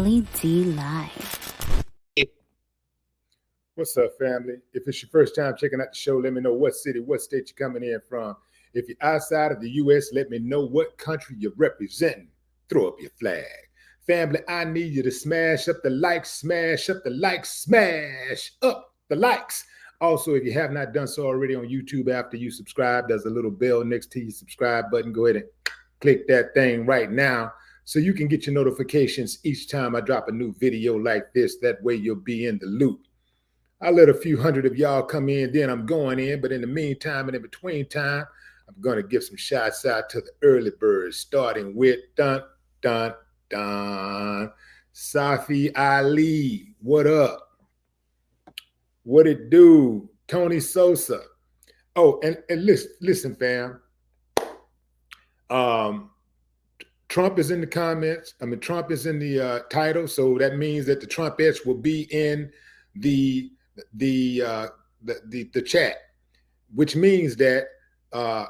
Willie D Live. What's up, family? If it's your first time checking out the show, let me know what city, what state you're coming in from. If you're outside of the U.S., let me know what country you're representing. Throw up your flag. Family, I need you to smash up the likes, smash up the likes, smash up the likes. Also, if you have not done so already on YouTube after you subscribe, there's a little bell next to your subscribe button. Go ahead and click that thing right now so you can get your notifications each time I drop a new video like this. That way you'll be in the loop. I'll let a few hundred of y'all come in, then I'm going in. But in the meantime and in between time, I'm going to give some shots out to the early birds, starting with dun, dun, dun. Safi Ali, what up? What it do? Tony Sosa. Oh, and listen, fam. Trump is in the comments. Trump is in the title, so that means that the Trumpettes will be in the chat, which means that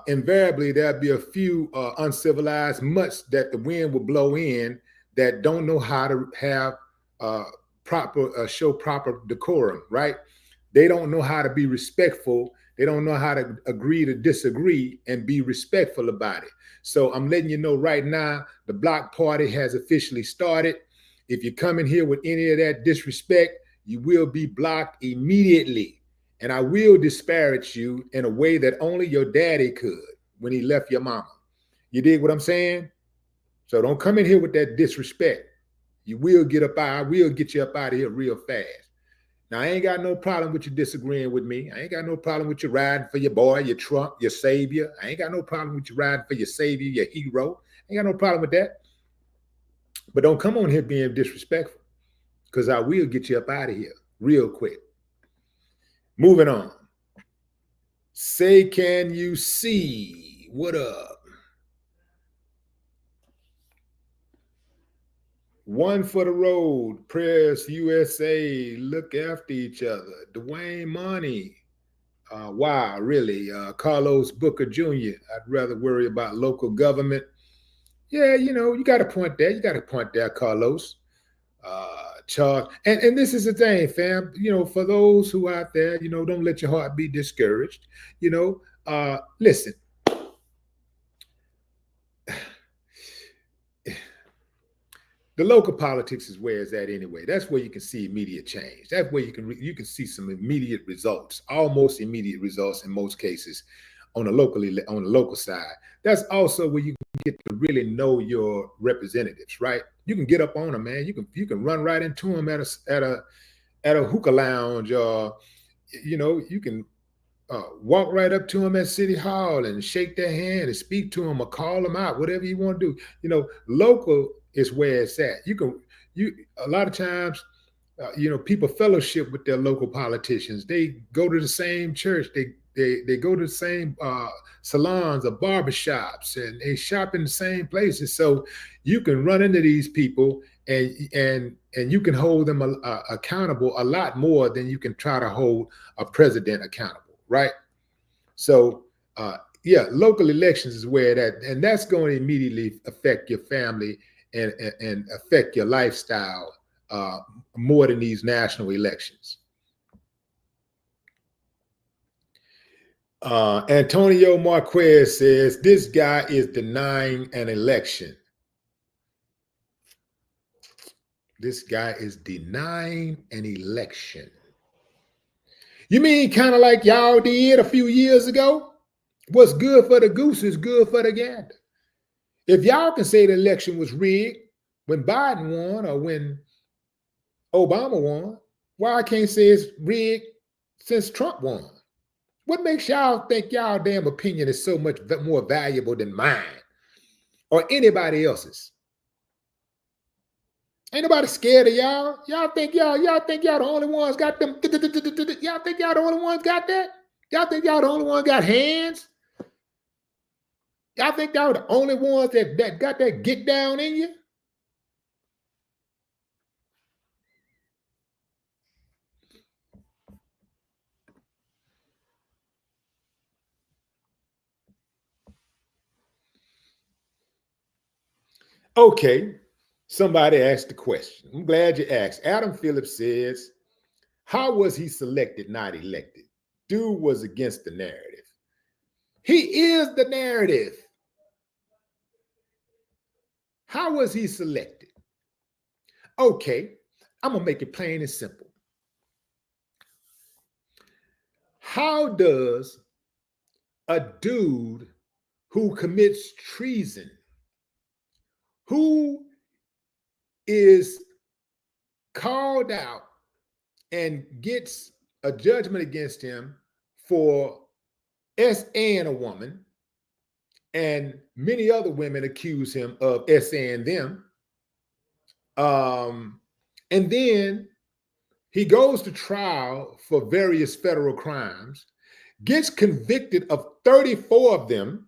invariably there'll be a few uncivilized mutts that the wind will blow in that don't know how to have show proper decorum, right? They don't know how to be respectful. They don't know how to agree to disagree and be respectful about it. So I'm letting you know right now, the block party has officially started. If you come in here with any of that disrespect, you will be blocked immediately. And I will disparage you in a way that only your daddy could when he left your mama. You dig what I'm saying? So don't come in here with that disrespect. You will get up out. I will get you up out of here real fast. Now, I ain't got no problem with you disagreeing with me. I ain't got no problem with you riding for your boy, your Trump, your savior. I ain't got no problem with you riding for your savior, your hero. I ain't got no problem with that. But don't come on here being disrespectful, because I will get you up out of here real quick. Moving on. Say, can you see? What up? One for the road. Prayers USA. Look after each other. Dwayne Money. Wow, really? Carlos Booker Jr. I'd rather worry about local government. Yeah, you got to point there. You got to point there, Carlos. Charles. And this is the thing, fam. For those who out there, don't let your heart be discouraged. Listen. The local politics is where it's at anyway. That's where you can see immediate change. That's where you can see some immediate results, almost immediate results in most cases on the local side. That's also where you get to really know your representatives, right? You can get up on them, man. You can run right into them at a hookah lounge, or you can walk right up to them at City Hall and shake their hand and speak to them or call them out, whatever you want to do. Local is where it's at. A lot of times, people fellowship with their local politicians. They go to the same church. They go to the same salons or barbershops, and they shop in the same places. So you can run into these people and you can hold them accountable a lot more than you can try to hold a president accountable, right? So local elections is where that, and that's going to immediately affect your family and affect your lifestyle more than these national elections. Antonio Marquez says, this guy is denying an election. This guy is denying an election. You mean kind of like y'all did a few years ago? What's good for the goose is good for the gander. If y'all can say the election was rigged when Biden won or when Obama won, why I can't say it's rigged since Trump won? What makes y'all think y'all damn opinion is so much more valuable than mine or anybody else's? Ain't nobody scared of y'all. Y'all think y'all the only ones got them. Y'all think y'all the only ones got that? Y'all think y'all the only ones got hands? Y'all think y'all the only ones that got that get down in you? Okay, Somebody asked the question. I'm glad you asked. Adam Phillips says, how was he selected, not elected? Dude was against the narrative. He is the narrative. How was he selected? Okay, I'm going to make it plain and simple. How does a dude who commits treason, who is called out and gets a judgment against him for SAing a woman, and many other women accuse him of SAing them, and then he goes to trial for various federal crimes, gets convicted of 34 of them,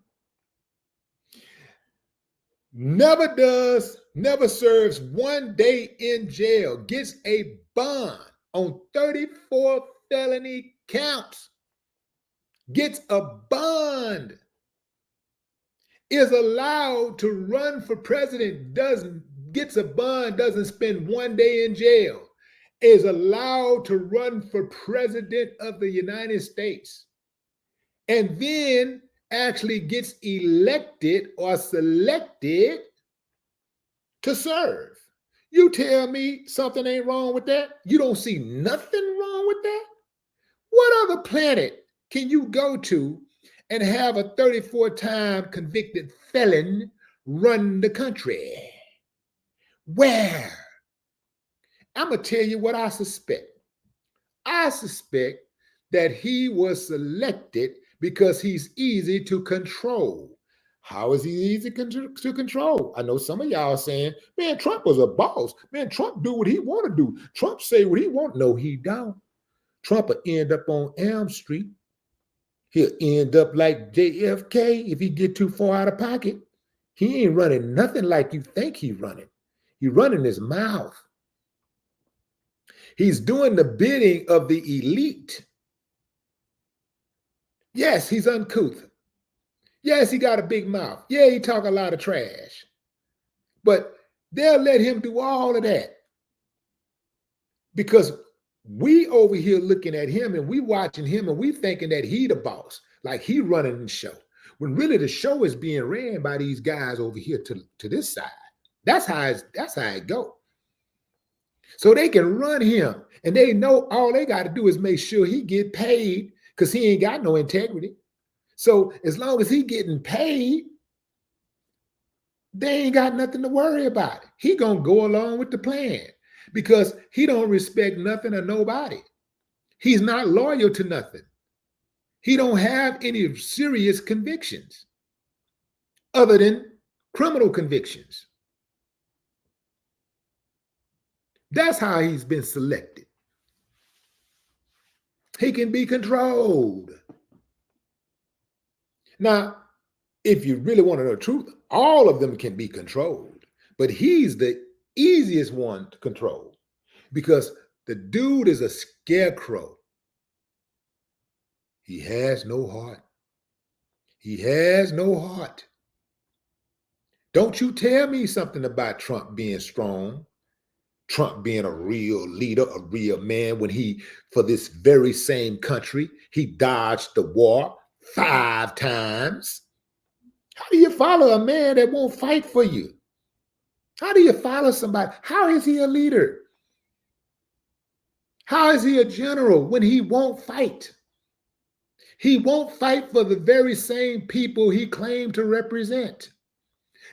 never serves 1 day in jail, gets a bond on 34 felony counts, gets a bond, is allowed to run for president, gets a bond, doesn't spend 1 day in jail, is allowed to run for president of the United States, and then actually gets elected or selected to serve. You tell me something ain't wrong with that? You don't see nothing wrong with that? What other planet can you go to and have a 34-time convicted felon run the country? Where? I'm going to tell you what I suspect. I suspect that he was selected because he's easy to control. How is he easy to control? I know some of y'all saying, man, Trump was a boss. Man, Trump do what he want to do. Trump say what he want. No, he don't. Trump will end up on Elm Street. He'll end up like JFK if he get too far out of pocket. He ain't running nothing like you think he running. He running his mouth. He's doing the bidding of the elite. Yes, he's uncouth. Yes, he got a big mouth. Yeah, he talk a lot of trash. But they'll let him do all of that because we over here looking at him and we watching him and we thinking that he the boss, like he running the show. When really the show is being ran by these guys over here to this side. That's how it go. So they can run him and they know all they got to do is make sure he get paid because he ain't got no integrity. So as long as he getting paid, they ain't got nothing to worry about. He gonna go along with the plan because he don't respect nothing or nobody. He's not loyal to nothing. He don't have any serious convictions other than criminal convictions. That's how he's been selected. He can be controlled. Now, if you really want to know the truth, all of them can be controlled, but he's the easiest one to control because the dude is a scarecrow. He has no heart. He has no heart. Don't you tell me something about Trump being strong, Trump being a real leader, a real man, when he, for this very same country, he dodged the war 5 times. How do you follow a man that won't fight for you? How do you follow somebody? How is he a leader? How is he a general when he won't fight? He won't fight for the very same people he claimed to represent.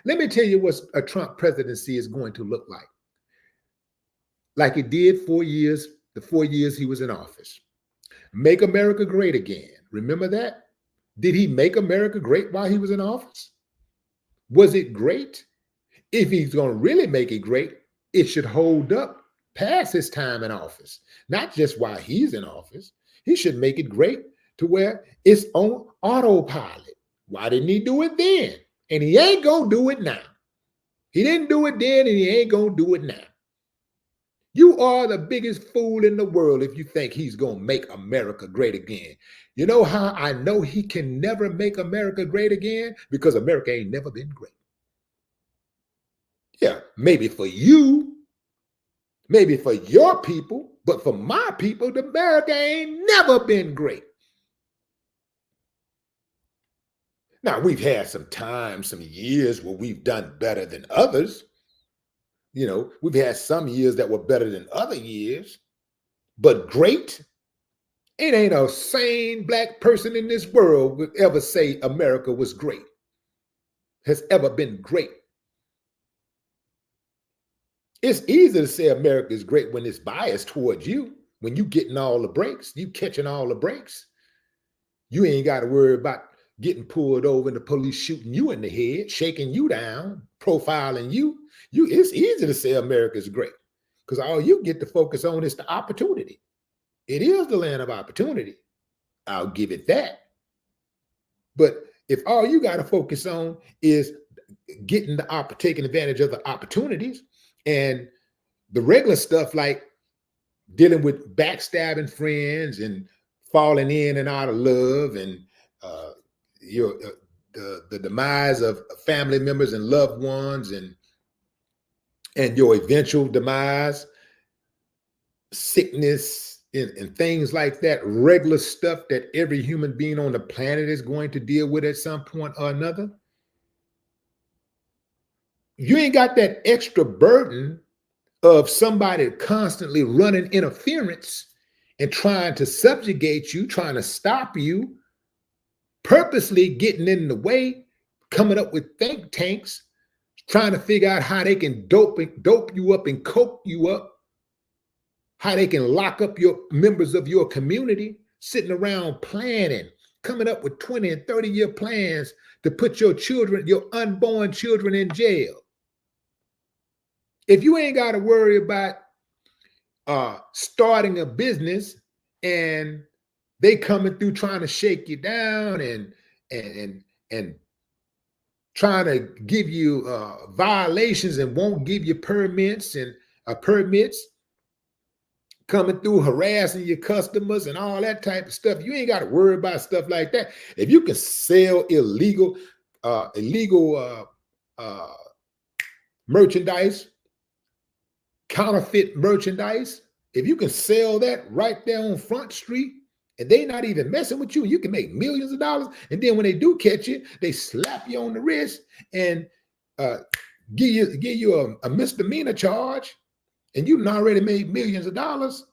Let me tell you what a Trump presidency is going to look like it did 4 years, the 4 years he was in office. Make America great again. Remember that? Did he make America great while he was in office? Was it great? If he's going to really make it great, it should hold up past his time in office, not just while he's in office. He should make it great to where it's on autopilot. Why didn't he do it then? And he ain't going to do it now. He didn't do it then and he ain't going to do it now. You are the biggest fool in the world if you think he's going to make America great again. You know how I know he can never make America great again? Because America ain't never been great. Yeah, maybe for you, maybe for your people, but for my people, the America ain't never been great. Now, we've had some time, some years where we've done better than others. We've had some years that were better than other years, but great, it ain't a sane black person in this world would ever say America was great, has ever been great. It's easy to say America is great when it's biased towards you, when you getting all the breaks, you catching all the breaks. You ain't got to worry about getting pulled over and the police shooting you in the head, shaking you down, profiling you. It's easy to say America is great because all you get to focus on is the opportunity. It is the land of opportunity. I'll give it that. But if all you got to focus on is taking advantage of the opportunities and the regular stuff like dealing with backstabbing friends and falling in and out of love and your the demise of family members and loved ones and your eventual demise, sickness and things like that, regular stuff that every human being on the planet is going to deal with at some point or another. You ain't got that extra burden of somebody constantly running interference and trying to subjugate you, trying to stop you, purposely getting in the way, coming up with think tanks, trying to figure out how they can dope you up and coke you up, how they can lock up your members of your community, sitting around planning, coming up with 20 and 30-year plans to put your children, your unborn children, in jail. If you ain't got to worry about starting a business and they coming through trying to shake you down and trying to give you violations and won't give you permits coming through harassing your customers and all that type of stuff, you ain't got to worry about stuff like that. If you can sell illegal merchandise, counterfeit merchandise, if you can sell that right there on Front Street and they not even messing with you, you can make millions of dollars. And then when they do catch you, they slap you on the wrist and give you a misdemeanor charge, and you've already made millions of dollars.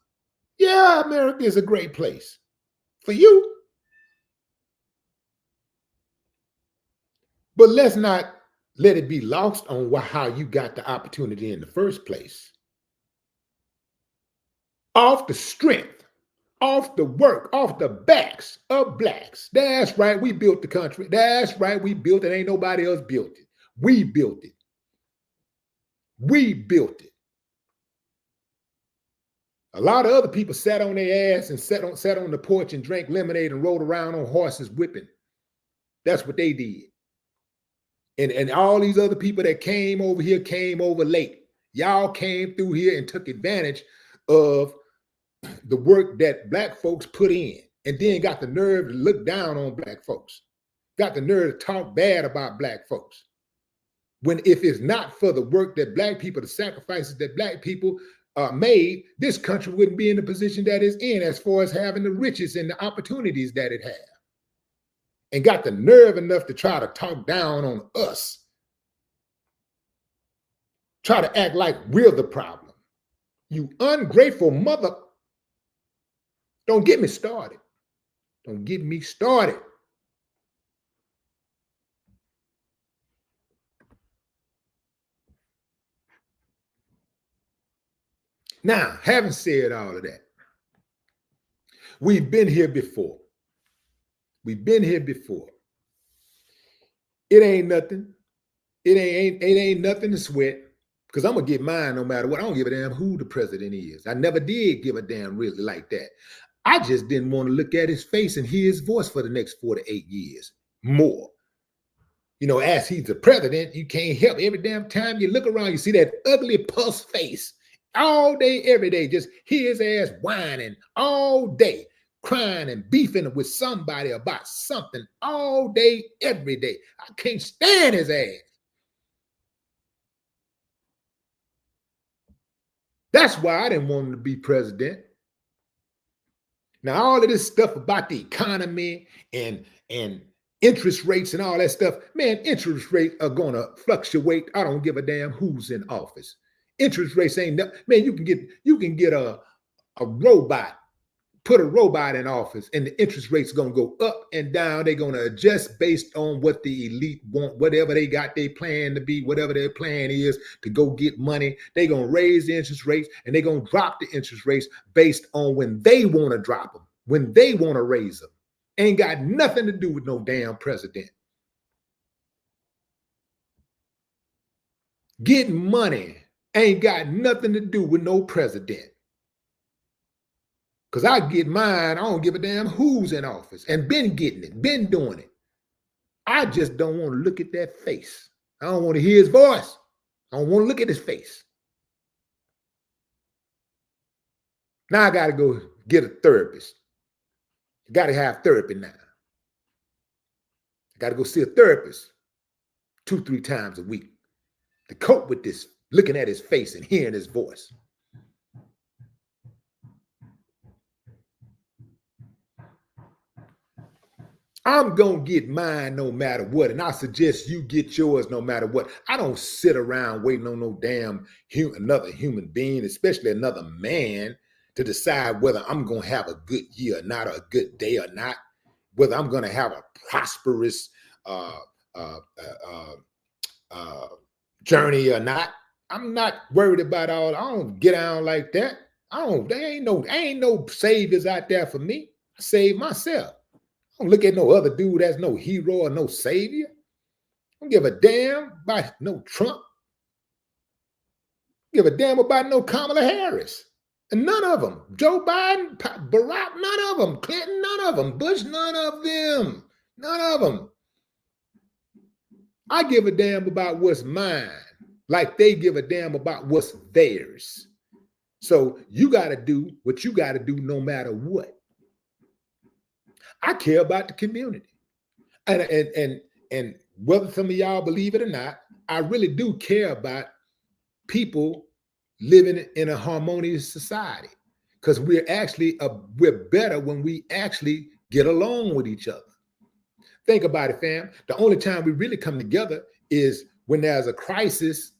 Yeah, America is a great place for you. But let's not let it be lost on how you got the opportunity in the first place. Off the strength, off the work, off the backs of blacks. That's right, we built the country. That's right, we built it. Ain't nobody else built it. We built it. We built it. A lot of other people sat on their ass and sat on the porch and drank lemonade and rode around on horses whipping. That's what they did. And all these other people that came over here came over late. Y'all came through here and took advantage of the work that black folks put in, and then got the nerve to look down on black folks, got the nerve to talk bad about black folks. When if it's not for the work that black people, the sacrifices that black people made, this country wouldn't be in the position that it's in as far as having the riches and the opportunities that it has. And got the nerve enough to try to talk down on us. Try to act like we're the problem. You ungrateful mother. Don't get me started. Don't get me started. Now, having said all of that, we've been here before. We've been here before. It ain't nothing. It ain't nothing to sweat, because I'm gonna get mine no matter what. I don't give a damn who the president is. I never did give a damn really like that. I just didn't want to look at his face and hear his voice for the next 4 to 8 years more. As he's the president, you can't help every damn time you look around, you see that ugly puss face all day, every day. Just hear his ass whining all day, crying and beefing with somebody about something all day, every day. I can't stand his ass. That's why I didn't want him to be president. Now, all of this stuff about the economy and interest rates and all that stuff, man, interest rates are gonna fluctuate. I don't give a damn who's in office. Interest rates ain't man. You can get a robot, put a robot in office, and the interest rates gonna go up and down. They're gonna adjust based on what the elite want, whatever they got their plan to be, whatever their plan is to go get money. They're gonna raise the interest rates and they're gonna drop the interest rates based on when they want to drop them, when they want to raise them. Ain't got nothing to do with no damn president. Getting money ain't got nothing to do with no president. Because I get mine, I don't give a damn who's in office, and been getting it, been doing it. I just don't want to look at that face. I don't want to hear his voice. I don't want to look at his face. Now I got to go get a therapist. I got to have therapy now. I got to go see a therapist 2-3 times a week to cope with this, looking at his face and hearing his voice. I'm going to get mine no matter what, and I suggest you get yours no matter what. I don't sit around waiting on no damn another human being, especially another man, to decide whether I'm going to have a good year or not, or a good day or not, whether I'm going to have a prosperous journey or not. I'm not worried about all. I don't get down like that. There ain't no saviors out there for me. I save myself. I don't look at no other dude as no hero or no savior. I don't give a damn about no Trump. I don't give a damn about no Kamala Harris. And none of them. Joe Biden, Barack, none of them. Clinton, none of them. Bush, none of them. None of them. I give a damn about what's mine, like they give a damn about what's theirs. So you got to do what you got to do no matter what. I care about the community. And whether some of y'all believe it or not, I really do care about people living in a harmonious society, because we're better when we actually get along with each other. Think about it, fam. The only time we really come together is when there's a crisis,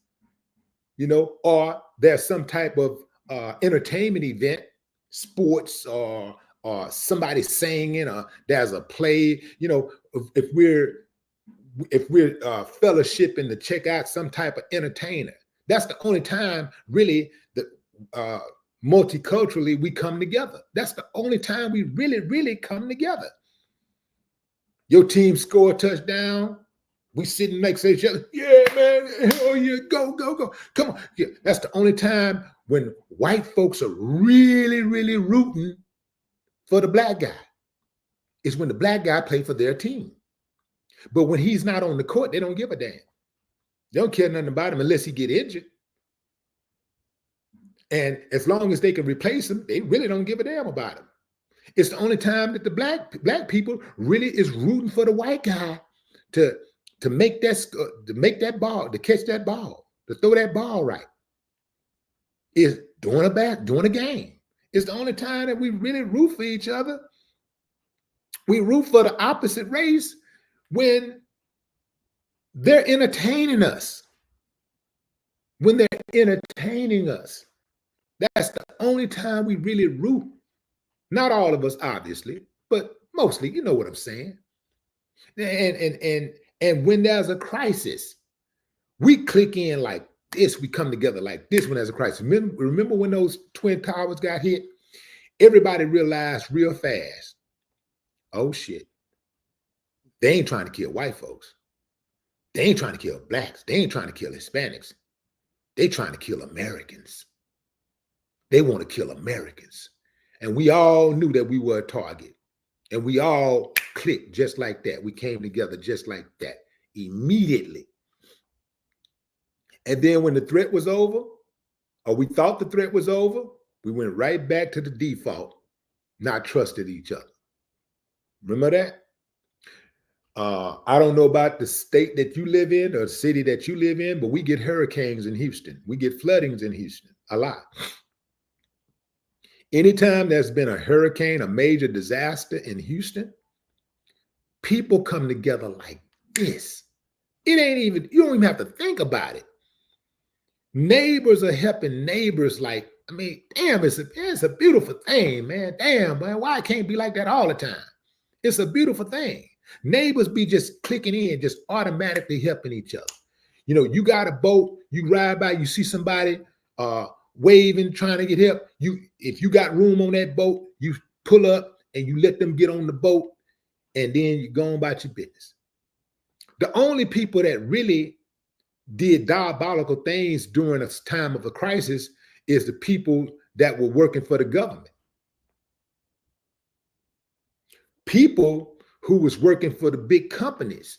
or there's some type of entertainment event, sports, or somebody singing, or there's a play. If we're fellowshipping to check out some type of entertainer, that's the only time really that multiculturally we come together. That's the only time we really come together. Your team score a touchdown, we sitting next to each other. Yeah, man. Oh yeah, go. Come on. Yeah, that's the only time when white folks are really rooting for the black guy. Is when the black guy play for their team. But when he's not on the court, they don't give a damn. They don't care nothing about him unless he get injured. And as long as they can replace him, they really don't give a damn about him. It's the only time that the black people really is rooting for the white guy to make that ball, to catch that ball, to throw that ball right. Is during a game. It's the only time that we really root for each other. We root for the opposite race when they're entertaining us. When they're entertaining us. That's the only time we really root. Not all of us, obviously, but mostly, you know what I'm saying. And when there's a crisis, we click in like this. We come together like this when there's a crisis. Remember when those Twin Towers got hit? Everybody realized real fast, oh shit, they ain't trying to kill white folks. They ain't trying to kill blacks. They ain't trying to kill Hispanics. They trying to kill Americans. They want to kill Americans. And we all knew that we were a target. And we all clicked just like that. We came together just like that immediately. And then when the threat was over, or we thought the threat was over, we went right back to the default, not trusted each other. Remember that? I don't know about the state that you live in or the city that you live in, but we get hurricanes in Houston. We get floodings in Houston a lot. Anytime there's been a hurricane, a major disaster in Houston, people come together like this. It ain't even, you don't even have to think about it. Neighbors are helping neighbors like, I mean, damn, it's a beautiful thing, man. Damn, man, why it can't be like that all the time? It's a beautiful thing. Neighbors be just clicking in, just automatically helping each other. You know, you got a boat, you ride by, you see somebody waving, trying to get help. If you got room on that boat, you pull up and you let them get on the boat, and then you go on about your business. The only people that really did diabolical things during a time of a crisis is the people that were working for the government. People who was working for the big companies.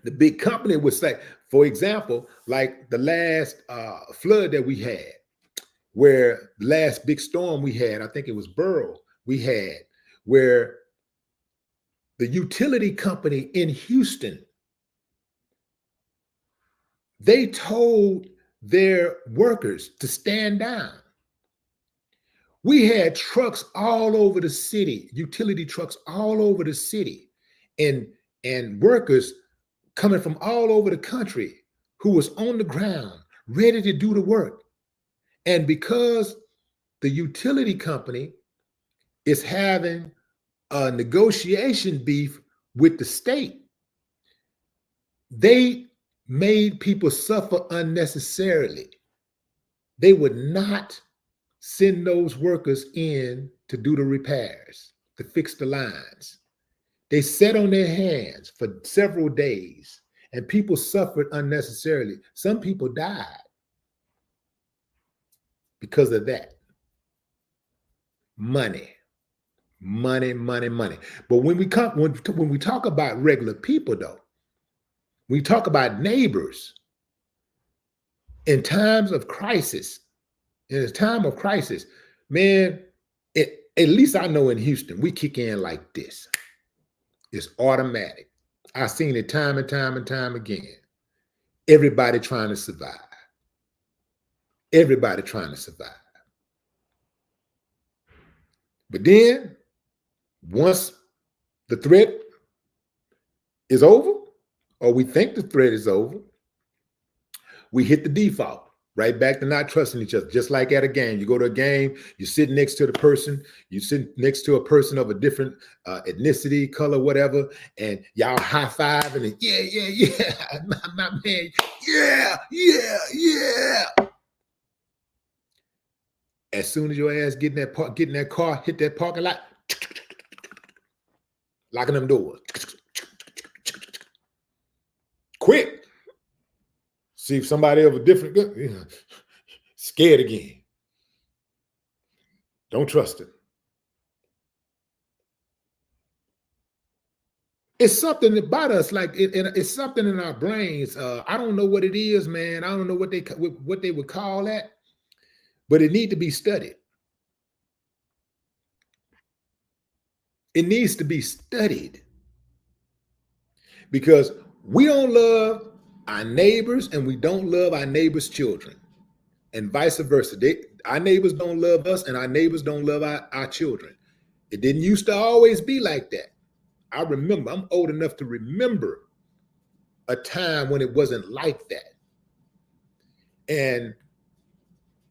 The big company would say, for example, like the last flood that we had, where the last big storm we had, I think it was Burrow, we had, where the utility company in Houston, they told their workers to stand down. We had trucks all over the city, utility trucks all over the city, and workers coming from all over the country who was on the ground, ready to do the work. And because the utility company is having a negotiation beef with the state, they made people suffer unnecessarily. They would not send those workers in to do the repairs, to fix the lines. They sat on their hands for several days, and people suffered unnecessarily. Some people died because of that. Money. But when we talk about regular people, though, we talk about neighbors in times of crisis. In a time of crisis, man, at least I know in Houston, we kick in like this. It's automatic. I've seen it time and time again. Everybody trying to survive. Everybody trying to survive. But then, once the threat is over, or we think the threat is over, we hit the default. Right back to not trusting each other. Just like at a game, you go to a game, you sit next to the person, you sit next to a person of a different ethnicity, color, whatever, and y'all high five and then, yeah, my man, yeah. As soon as your ass get in that car, hit that parking lot, locking them doors. Quick. See if somebody of a different, scared again. Don't trust it. It's something about us, like it's something in our brains. I don't know what it is, man. I don't know what they would call that, but it needs to be studied. It needs to be studied because we don't love our neighbors and we don't love our neighbors' children, and vice versa. Our neighbors don't love us and our neighbors don't love our children. It didn't used to always be like that. I remember, I'm old enough to remember a time when it wasn't like that. And,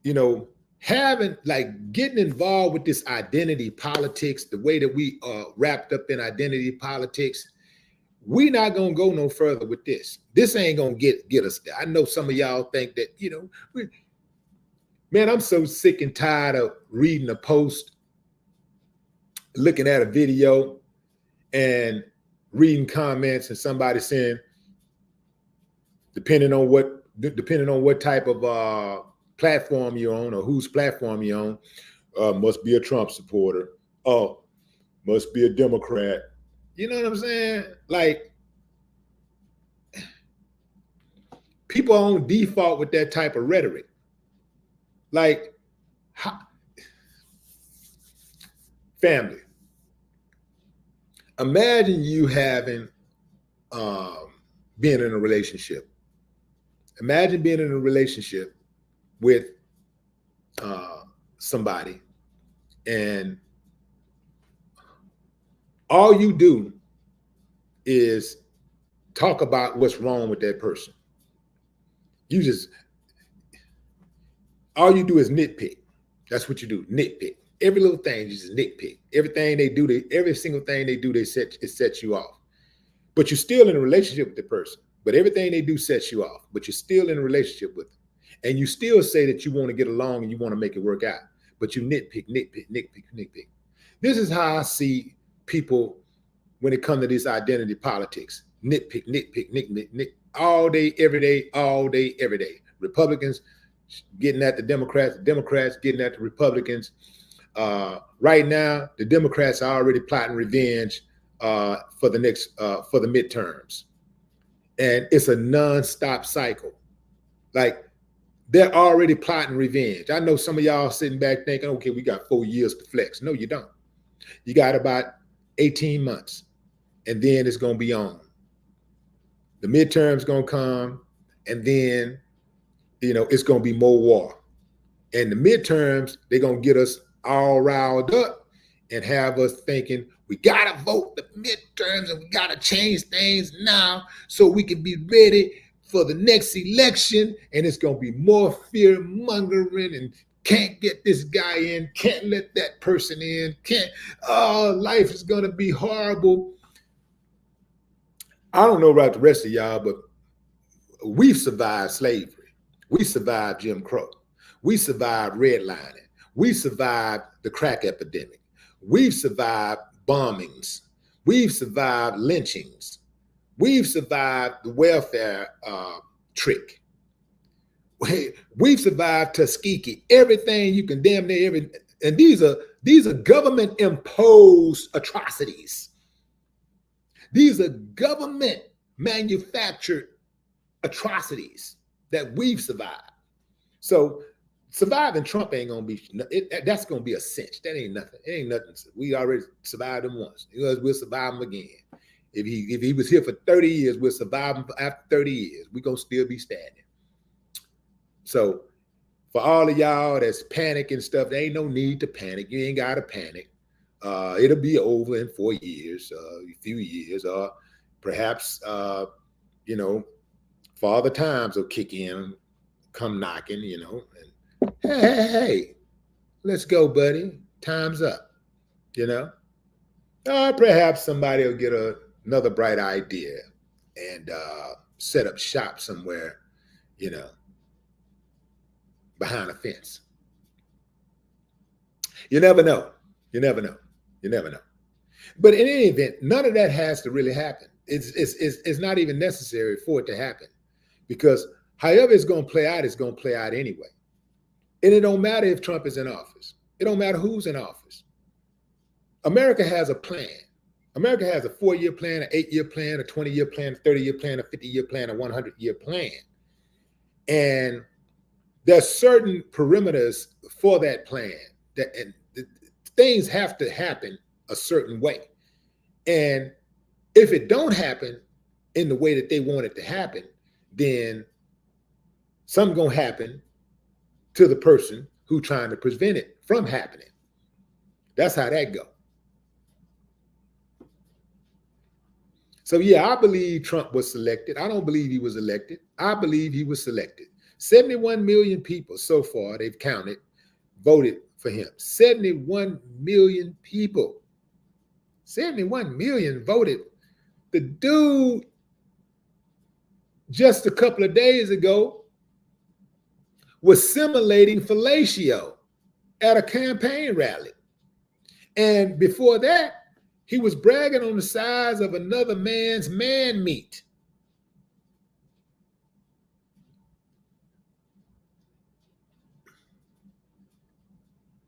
you know, getting involved with this identity politics, the way that we are wrapped up in identity politics, we not going to go no further with this. This ain't going to get us there. I know some of y'all think that, man, I'm so sick and tired of reading a post, looking at a video, and reading comments and somebody saying, depending on what type of platform you're on or whose platform you're on, must be a Trump supporter. Oh, must be a Democrat. You know what I'm saying? Like, people are on default with that type of rhetoric. Like, family. Imagine you having being in a relationship. Imagine being in a relationship with somebody, and all you do is talk about what's wrong with that person. You just, all you do is nitpick. That's what you do, nitpick. Every little thing, you just nitpick. Everything they do, every single thing they do, it sets you off. But you're still in a relationship with the person. But everything they do sets you off. But you're still in a relationship with them. And you still say that you want to get along and you want to make it work out. But you nitpick, nitpick, nitpick, nitpick. This is how I see people when it comes to this identity politics. Nitpick, nitpick, nitpick, all day, every day, all day, every day. Republicans getting at the Democrats getting at the Republicans. Right now, the Democrats are already plotting revenge for the midterms. And it's a nonstop cycle. Like, they're already plotting revenge. I know some of y'all sitting back thinking, okay, we got 4 years to flex. No, you don't. You got about 18 months, and then it's going to be on. The midterms going to come, and then, it's going to be more war. And the midterms, they're going to get us all riled up and have us thinking, we got to vote the midterms and we got to change things now so we can be ready for the next election. And it's going to be more fear mongering and can't get this guy in, can't let that person in, life is going to be horrible. I don't know about the rest of y'all, but we've survived slavery. We survived Jim Crow. We survived redlining. We survived the crack epidemic. We've survived bombings. We've survived lynchings. We've survived the welfare trick. We've survived Tuskegee. Everything you can damn near and these are government imposed atrocities. These are government manufactured atrocities that we've survived. So surviving Trump ain't gonna be, that's gonna be a cinch. That ain't nothing. It ain't nothing. We already survived him once. We'll survive him again. If he was here for 30 years, we'll survive him after 30 years. We're gonna still be standing. So for all of y'all that's panicking stuff, there ain't no need to panic. You ain't gotta panic. It'll be over in 4 years, a few years, or perhaps Father Times will kick in, come knocking, and hey, let's go, buddy. Time's up, Or perhaps somebody will get another bright idea and set up shop somewhere, behind a fence. You never know. You never know. You never know. But in any event, none of that has to really happen. It's not even necessary for it to happen, because however it's going to play out, it's going to play out anyway. And it don't matter if Trump is in office. It don't matter who's in office. America has a plan. America has a 4-year plan, an 8-year plan, a 20-year plan, a 30-year plan, a 50-year plan, a 100-year plan. And there's certain perimeters for that plan, and things have to happen a certain way. And if it don't happen in the way that they want it to happen, then something's going to happen to the person who's trying to prevent it from happening. That's how that goes. So yeah, I believe Trump was selected. I don't believe he was elected. I believe he was selected. 71 million people so far, they've counted, voted for him. 71 million people. 71 million voted. The dude, just a couple of days ago, was simulating fellatio at a campaign rally. And before that, he was bragging on the size of another man's man meat.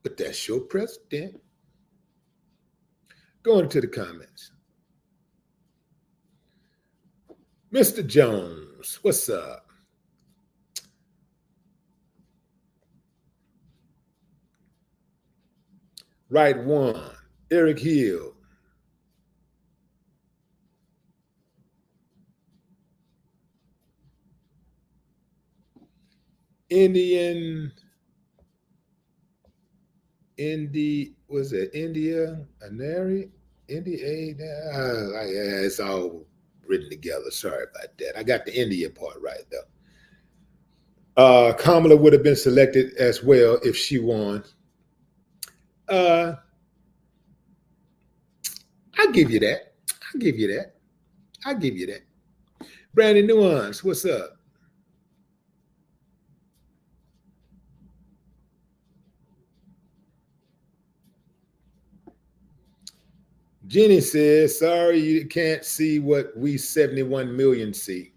But that's your president. Going to the comments. Mr. Jones, what's up? Right one, Eric Hill. Indian Was it India? Anari? India? Yeah, it's all written together. Sorry about that. I got the India part right though. Kamala would have been selected as well if she won. Uh, I give you that. I give you that. I give you that. Brandon Nuance, what's up? Jenny says, sorry you can't see what we 71 million see.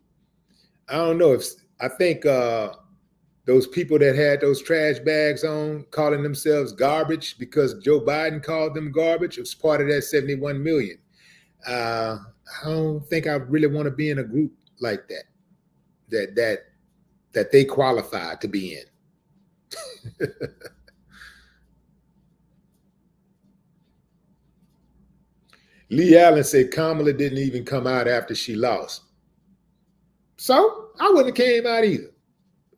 I don't know if I think those people that had those trash bags on calling themselves garbage because Joe Biden called them garbage, it was part of that 71 million. I don't think I really want to be in a group like that they qualify to be in. Lee Allen said Kamala didn't even come out after she lost. So I wouldn't have came out either.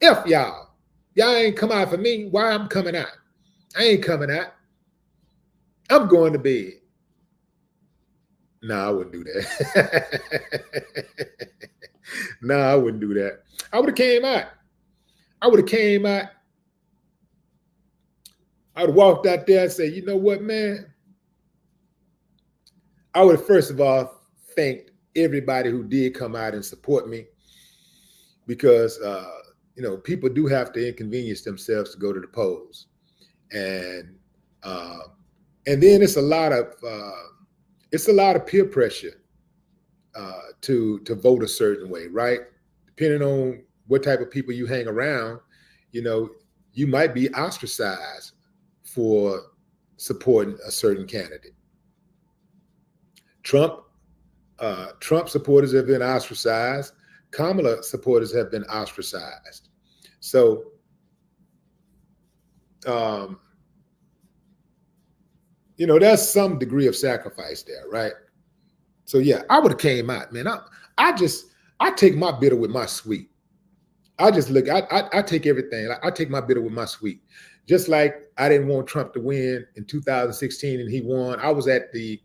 F y'all. Y'all ain't come out for me. Why I'm coming out? I ain't coming out. I'm going to bed. No, I wouldn't do that. No, I wouldn't do that. I would have came out. I would have came out. I would have walked out there and said, you know what, man? I would have first of all thanked everybody who did come out and support me because people do have to inconvenience themselves to go to the polls, and then it's a lot of peer pressure to vote a certain way, right? Depending on what type of people you hang around, you might be ostracized for supporting a certain candidate. Trump supporters have been ostracized. Kamala supporters have been ostracized. So, there's some degree of sacrifice there, right? So yeah, I would have came out, man. I take my bitter with my sweet. I take everything. I take my bitter with my sweet. Just like I didn't want Trump to win in 2016 and he won. I was at a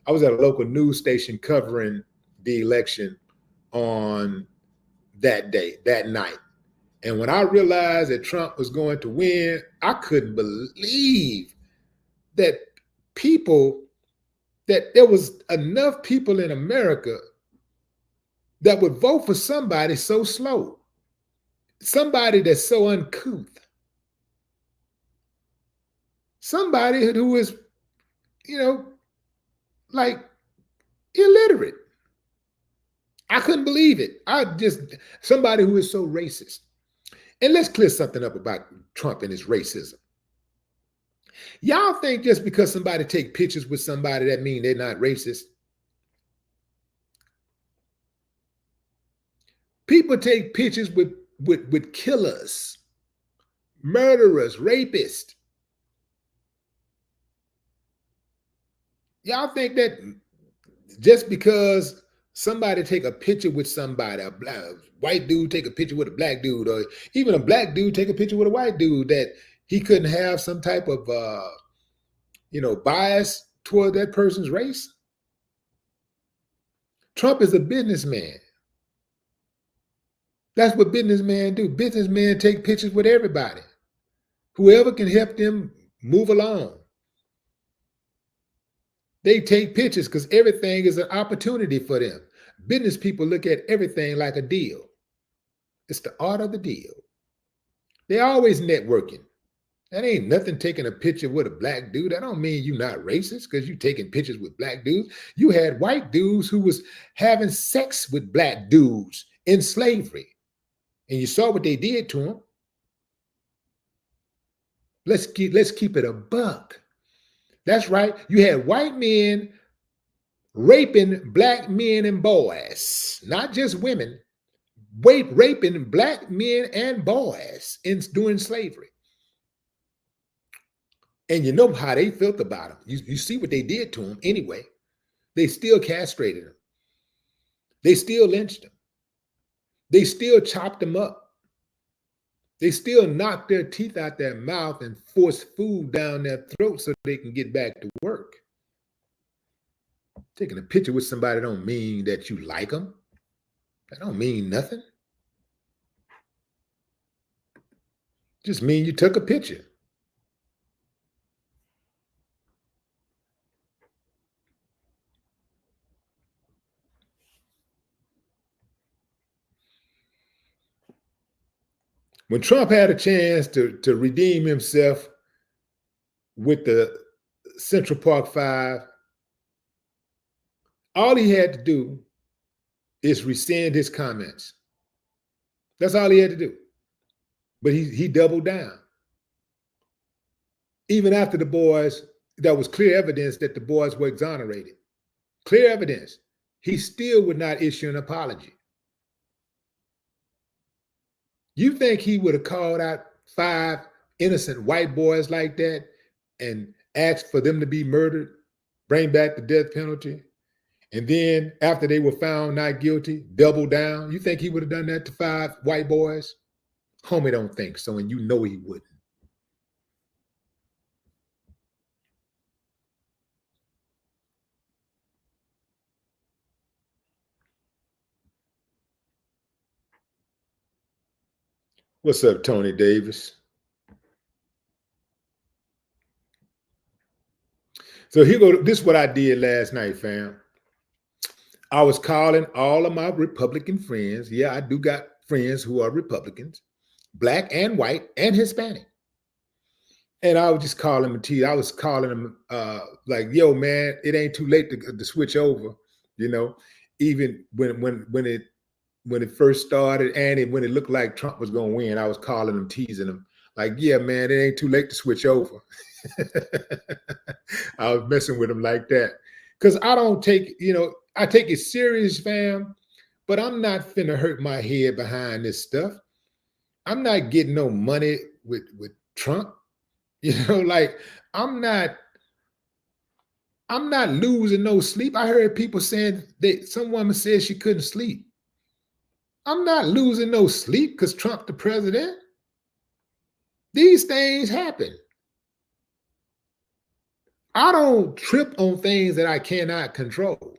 local news station covering the election on that day, that night. And when I realized that Trump was going to win, I couldn't believe that there was enough people in America that would vote for somebody so slow, somebody that's so uncouth, somebody who is, like illiterate. I couldn't believe it. Somebody who is so racist. And let's clear something up about Trump and his racism. Y'all think just because somebody take pictures with somebody that mean they're not racist? People take pictures with killers, murderers, rapists. Y'all think that just because somebody take a picture with somebody, a white dude take a picture with a black dude, or even a black dude take a picture with a white dude, that he couldn't have some type of bias toward that person's race? Trump is a businessman. That's what businessmen do. Businessmen take pictures with everybody, whoever can help them move along. They take pictures because everything is an opportunity for them. Business people look at everything like a deal. It's the art of the deal. They're always networking. That ain't nothing taking a picture with a black dude. That don't mean you're not racist because you're taking pictures with black dudes. You had white dudes who was having sex with black dudes in slavery. And you saw what they did to them. Let's keep it a buck. That's right. You had white men raping black men and boys, not just women, raping black men and boys during slavery. And you know how they felt about them. You see what they did to them anyway. They still castrated them. They still lynched them. They still chopped them up. They still knock their teeth out their mouth and force food down their throat so they can get back to work. Taking a picture with somebody don't mean that you like them. That don't mean nothing. Just mean you took a picture. When Trump had a chance to redeem himself with the Central Park Five, all he had to do is rescind his comments. That's all he had to do. But he doubled down. Even after the boys, there was clear evidence that the boys were exonerated. Clear evidence. He still would not issue an apology. You think he would have called out 5 innocent white boys like that and asked for them to be murdered, bring back the death penalty, and then after they were found not guilty, double down? You think he would have done that to 5 white boys? Homie don't think so, and you know he wouldn't. What's up, Tony Davis? So here go. This is what I did last night, fam. I was calling all of my Republican friends. Yeah, I do got friends who are Republicans, black and white and Hispanic. And I was just calling them. I was calling them like, yo, man, it ain't too late to switch over. You know, even when it first started and when it looked like Trump was going to win, I was calling them, teasing them, like, yeah, man, it ain't too late to switch over. I was messing with them like that because I don't take, I take it serious, fam, but I'm not finna hurt my head behind this stuff. I'm not getting no money with Trump. Like I'm not losing no sleep. I heard people saying that some woman said she couldn't sleep. I'm not losing no sleep because Trump the president. These things happen. I don't trip on things that I cannot control.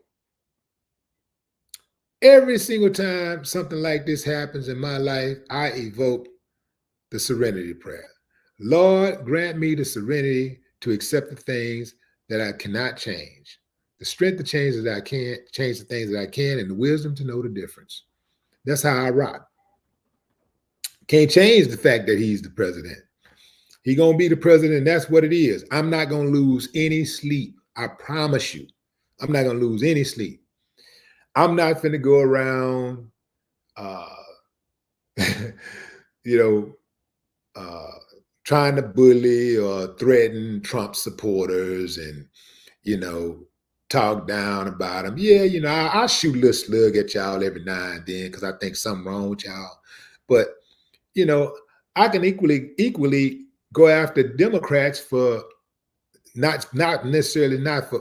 Every single time something like this happens in my life, I evoke the serenity prayer. Lord, grant me the serenity to accept the things that I cannot change, the strength to change that I can't, change the things that I can, and the wisdom to know the difference. That's how I rock. Can't change the fact that he's the president. He's going to be the president. That's what it is. I'm not going to lose any sleep. I promise you. I'm not going to lose any sleep. I'm not finna go around, trying to bully or threaten Trump supporters and, talk down about them. Yeah, I shoot a little slug at y'all every now and then because I think something wrong with y'all. But, I can equally go after Democrats for not necessarily not for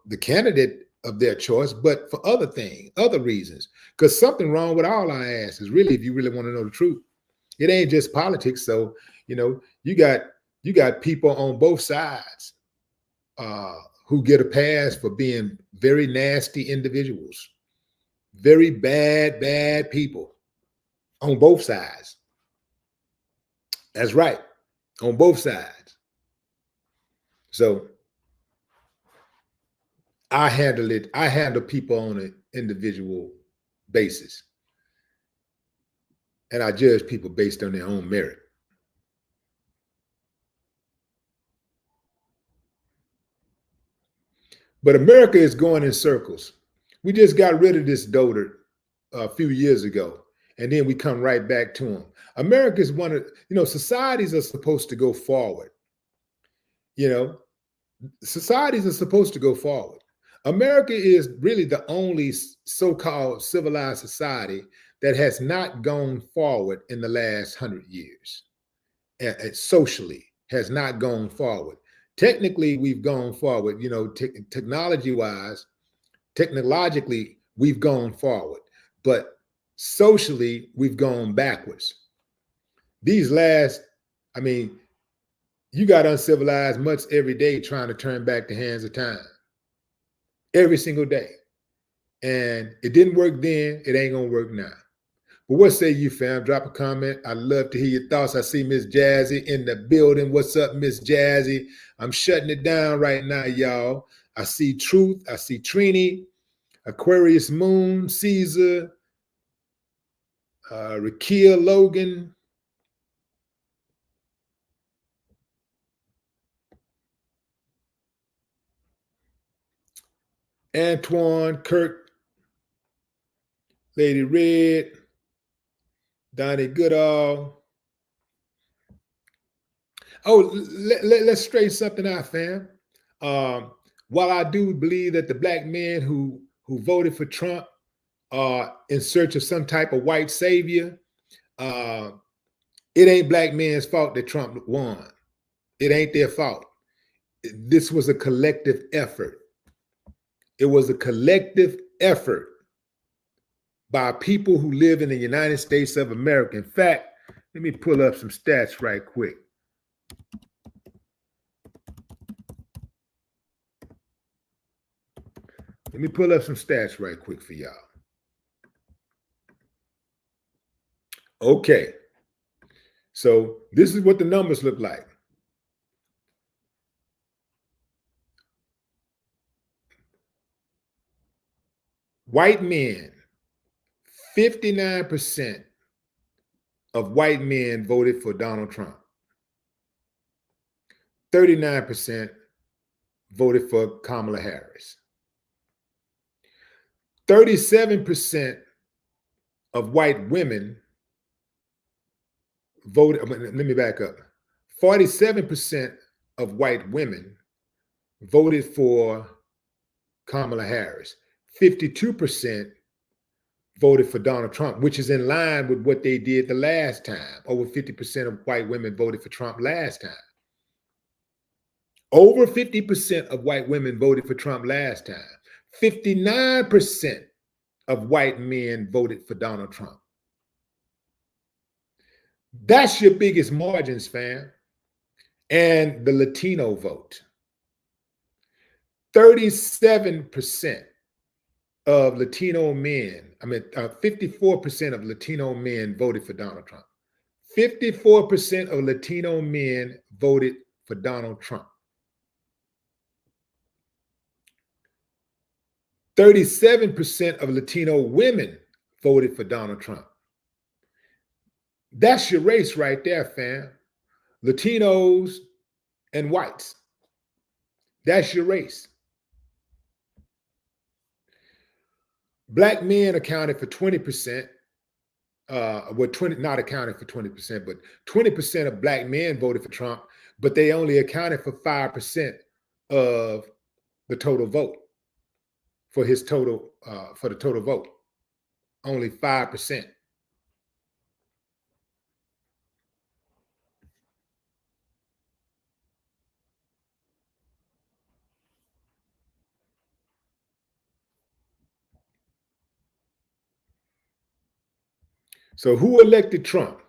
the candidate of their choice, but for other things, other reasons. Because something wrong with all our asses, really, if you really want to know the truth. It ain't just politics. So, you got people on both sides who get a pass for being very nasty individuals, very bad people on both sides. That's right, on both sides. So I handle people on an individual basis. And I judge people based on their own merit. But America is going in circles. We just got rid of this dotard a few years ago, and then we come right back to him. America is one of, societies are supposed to go forward. Societies are supposed to go forward. America is really the only so-called civilized society that has not gone forward in the last 100 years. Socially has not gone forward. Technically, we've gone forward, technologically, we've gone forward. But Socially, we've gone backwards. These last, I mean, you got uncivilized mutts every day trying to turn back the hands of time. Every single day. And it didn't work then, it ain't gonna work now. But what say you, fam? Drop a comment. I'd love to hear your thoughts. I see Miss Jazzy in the building. What's up, Miss Jazzy? I'm shutting it down right now, y'all. I see Truth. I see Trini, Aquarius Moon, Caesar, Rakia Logan. Antoine, Kirk, Lady Red, Donnie Goodall. Oh, let's straighten something out, fam. While I do believe that the black men who voted for Trump are in search of some type of white savior, it ain't black men's fault that Trump won. It ain't their fault. This was a collective effort. It was a collective effort by people who live in the United States of America. In fact, let me pull up some stats right quick. Let me pull up some stats right quick for y'all. Okay. So this is what the numbers look like. White men, 59% of white men voted for Donald Trump. 39% voted for Kamala Harris. 37% of white women voted, let me back up. 47% of white women voted for Kamala Harris. 52% voted for Donald Trump, which is in line with what they did the last time. Over 50% of white women voted for Trump last time. Over 50% of white women voted for Trump last time. 59% of white men voted for Donald Trump. That's your biggest margins, fam. And the Latino vote. 37% of Latino men, 54% of Latino men voted for Donald Trump. 54% of Latino men voted for Donald Trump. 37% of Latino women voted for Donald Trump. That's your race right there, fam. Latinos and whites. That's your race. Black men accounted for 20%. Not accounted for 20%, but 20% of black men voted for Trump, but they only accounted for 5% of the total vote for his total, for the total vote. Only 5%. So who elected Trump?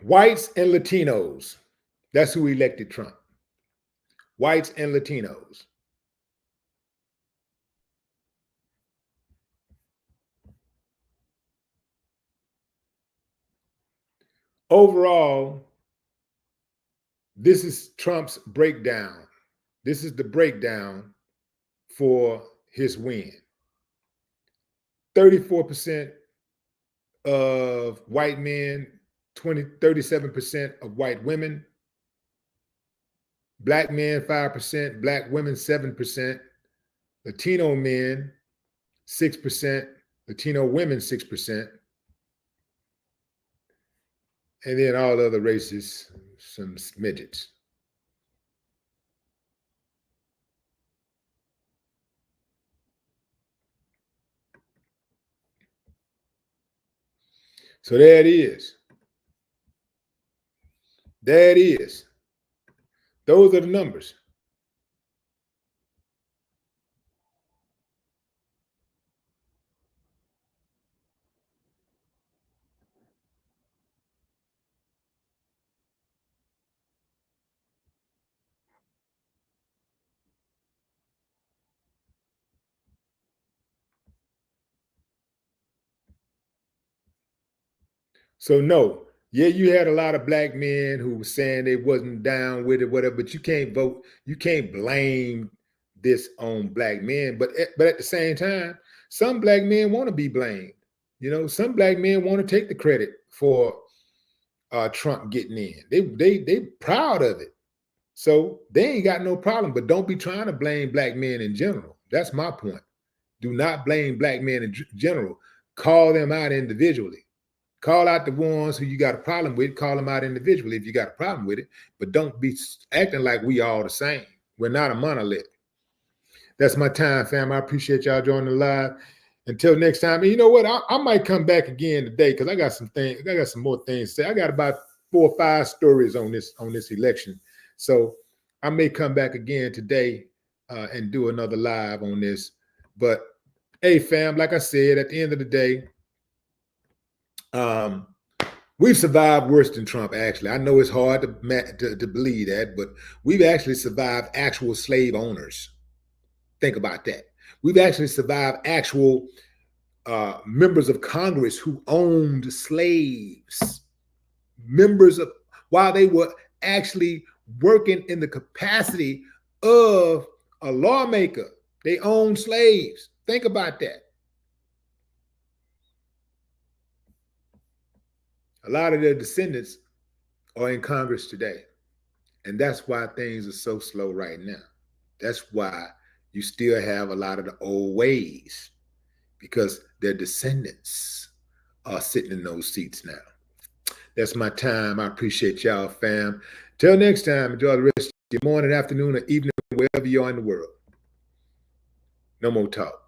Whites and Latinos. That's who elected Trump. Whites and Latinos. Overall, this is Trump's breakdown. This is the breakdown for his win. 34% of white men, 37% of white women, black men 5%, black women 7%, Latino men 6%, Latino women 6%, and then all other races, some midgets. So there it is. There it is. Those are the numbers. So no, yeah, you had a lot of black men who were saying they wasn't down with it, whatever, but you can't vote, you can't blame this on black men. But at the same time, some black men want to be blamed. Some black men want to take the credit for Trump getting in. They proud of it. So they ain't got no problem. But don't be trying to blame black men in general. That's my point. Do not blame black men in general. Call them out individually. Call out the ones who you got a problem with. Call them out individually if you got a problem with it. But don't be acting like we all the same. We're not a monolith. That's my time, fam. I appreciate y'all joining the live. Until next time. And you know what? I might come back again today because I got some things. I got some more things to say. I got about 4 or 5 stories on this election. So I may come back again today and do another live on this. But hey, fam, like I said, at the end of the day, we've survived worse than Trump, actually. I know it's hard to believe that, but we've actually survived actual slave owners. Think about that. We've actually survived actual members of Congress who owned slaves. While they were actually working in the capacity of a lawmaker, they owned slaves. Think about that. A lot of their descendants are in Congress today. And that's why things are so slow right now. That's why you still have a lot of the old ways, because their descendants are sitting in those seats now. That's my time. I appreciate y'all, fam. Till next time, enjoy the rest of your morning, afternoon, or evening, wherever you are in the world. No more talk.